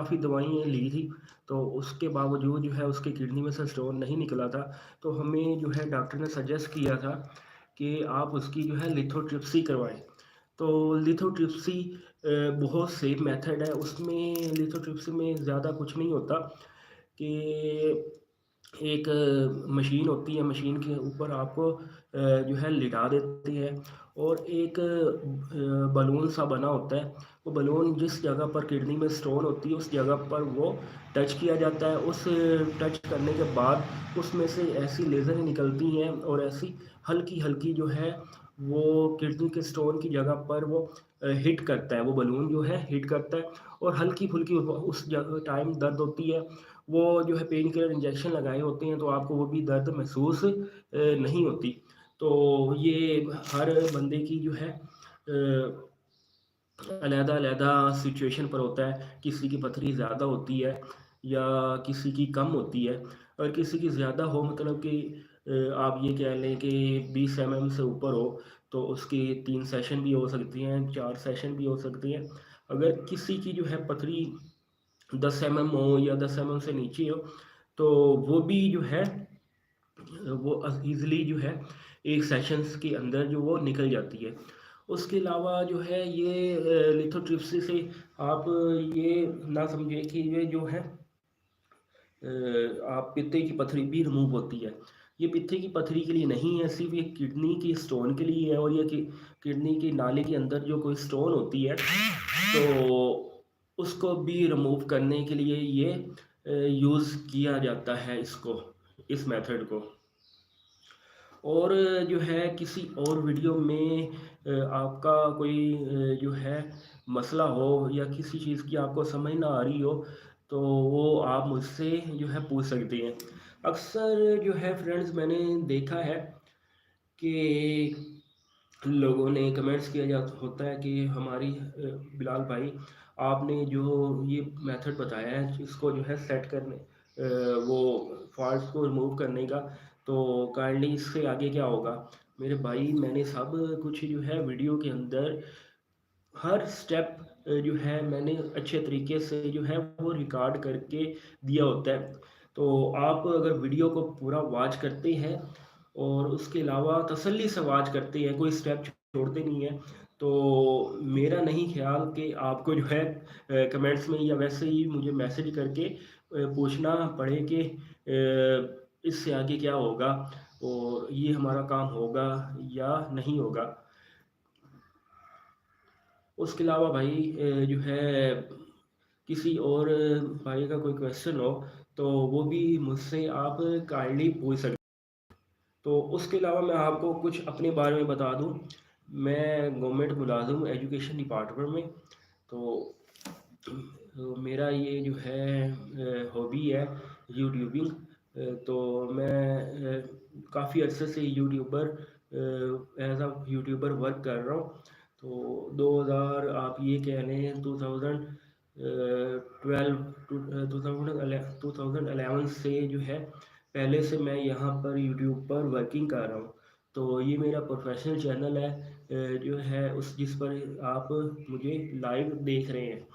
काफ़ी दवाइयाँ ली थी, तो उसके बावजूद जो है उसकी किडनी में से स्टोन नहीं निकला था। तो हमें जो है डॉक्टर ने सजेस्ट किया था कि आप उसकी जो है लिथोट्रिप्सी करवाएँ। तो लिथोट्रिप्सी बहुत सेफ मेथड है, उसमें लिथोट्रिप्सी में ज़्यादा कुछ नहीं होता कि एक मशीन होती है, मशीन के ऊपर आपको जो है लिटा देती है और एक बलून सा बना होता है। वो बलून जिस जगह पर किडनी में स्टोन होती है उस जगह पर वो टच किया जाता है। उस टच करने के बाद उसमें से ऐसी लेज़रें निकलती हैं और ऐसी हल्की-हल्की जो है वो किडनी के स्टोन की जगह पर वो हिट करता है, वो बलून जो है हिट करता है और हल्की-फुल्की उस जगह टाइम दर्द होती है। वो जो है पेन किलर इंजेक्शन लगाए होते हैं तो आपको वो भी दर्द महसूस नहीं होती। तो ये हर बंदे की जो है अलग-अलग सिचुएशन पर होता है, किसी की पथरी ज़्यादा होती है या किसी की कम होती है। और किसी की ज़्यादा हो मतलब कि आप ये कह लें कि 20 एमएम से ऊपर हो तो उसकी 3 सेशन भी हो सकती हैं, 4 सेशन भी हो सकती हैं। अगर किसी की जो है पथरी 10 एमएम हो या 10 एमएम से नीचे हो तो वो भी जो है वो ईज़िली जो है 1 सेशंस के अंदर जो वो निकल जाती है। उसके अलावा जो है ये लिथोट्रिप्सी से आप ये ना समझें कि ये जो है आप पित्ते की पथरी भी रिमूव होती है। ये पित्ते की पथरी के लिए नहीं है, सिर्फ़ ये किडनी की स्टोन के लिए है और ये किडनी के नाली के अंदर जो कोई स्टोन होती है, तो उसको भी रिमूव करने के लिए ये यूज़ किया जाता है इसको, इस मेथड को। और जो है किसी और वीडियो में आपका कोई जो है मसला हो या किसी चीज़ की आपको समझ ना आ रही हो तो वो आप मुझसे जो है पूछ सकते हैं। अक्सर जो है फ्रेंड्स मैंने देखा है कि लोगों ने कमेंट्स किया जा होता है कि हमारी बिलाल भाई आपने जो ये मेथड बताया है इसको जो है सेट करने वो फॉल्ट्स को रिमूव करने का तो काइंडली इससे आगे क्या होगा। मेरे भाई मैंने सब कुछ जो है वीडियो के अंदर हर स्टेप जो है मैंने अच्छे तरीके से जो है वो रिकॉर्ड करके दिया होता है। तो आप अगर वीडियो को पूरा वॉच करते हैं और उसके अलावा तसल्ली से वॉच करते हैं, कोई स्टेप छोड़ते नहीं हैं, तो मेरा नहीं ख्याल कि आपको जो है कमेंट्स में या वैसे ही मुझे मैसेज करके पूछना पड़े कि इससे आगे क्या होगा और ये हमारा काम होगा या नहीं होगा। उसके अलावा भाई जो है किसी और भाई का कोई क्वेश्चन हो तो वो भी मुझसे आप काइंडली पूछ सकते। तो उसके अलावा मैं आपको कुछ अपने बारे में बता दूं। मैं गवर्नमेंट मुलाजिम हूँ एजुकेशन डिपार्टमेंट में। तो मेरा ये जो है हॉबी है यूट्यूबिंग। तो मैं काफ़ी अरसे से YouTuber as a YouTuber work कर रहा हूँ। तो 2000 आप ये कह लें 2012 2011 से जो है पहले से मैं यहाँ पर यूट्यूब पर वर्किंग कर रहा हूँ। तो ये मेरा प्रोफेशनल चैनल है जो है उस जिस पर आप मुझे लाइव देख रहे हैं।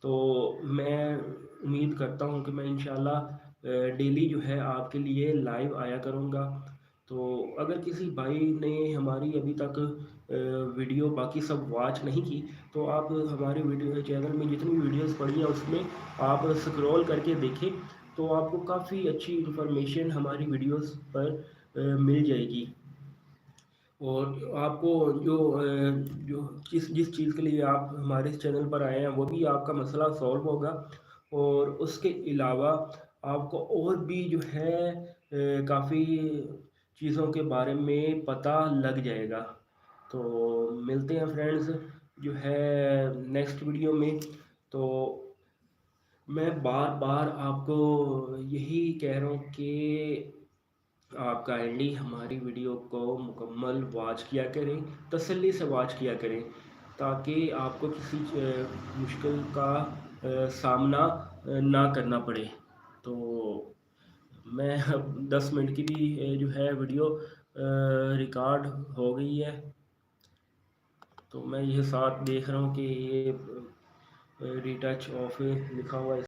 तो मैं उम्मीद करता हूँ कि मैं इंशाल्लाह डेली जो है आपके लिए लाइव आया करूँगा। तो अगर किसी भाई ने हमारी अभी तक वीडियो बाकी सब वॉच नहीं की तो आप हमारे वीडियो चैनल में जितनी वीडियोस पड़ी हैं उसमें आप स्क्रॉल करके देखें तो आपको काफ़ी अच्छी इन्फॉर्मेशन हमारी वीडियोस पर मिल जाएगी। और आपको जो जिस चीज़ के लिए आप हमारे इस चैनल पर आए हैं वो भी आपका मसला सॉल्व होगा। और उसके अलावा आपको और भी जो है काफ़ी चीज़ों के बारे में पता लग जाएगा। तो मिलते हैं फ्रेंड्स जो है नेक्स्ट वीडियो में। तो मैं बार बार आपको यही कह रहा हूँ कि आप काइंडली हमारी वीडियो को मुकम्मल वॉच किया करें, तसल्ली से वॉच किया करें ताकि आपको किसी मुश्किल का सामना ना करना पड़े। तो मैं अब 10 मिनट की भी जो है वीडियो रिकॉर्ड हो गई है। तो मैं ये साथ देख रहा हूँ कि ये रिटच ऑफ लिखा हुआ है।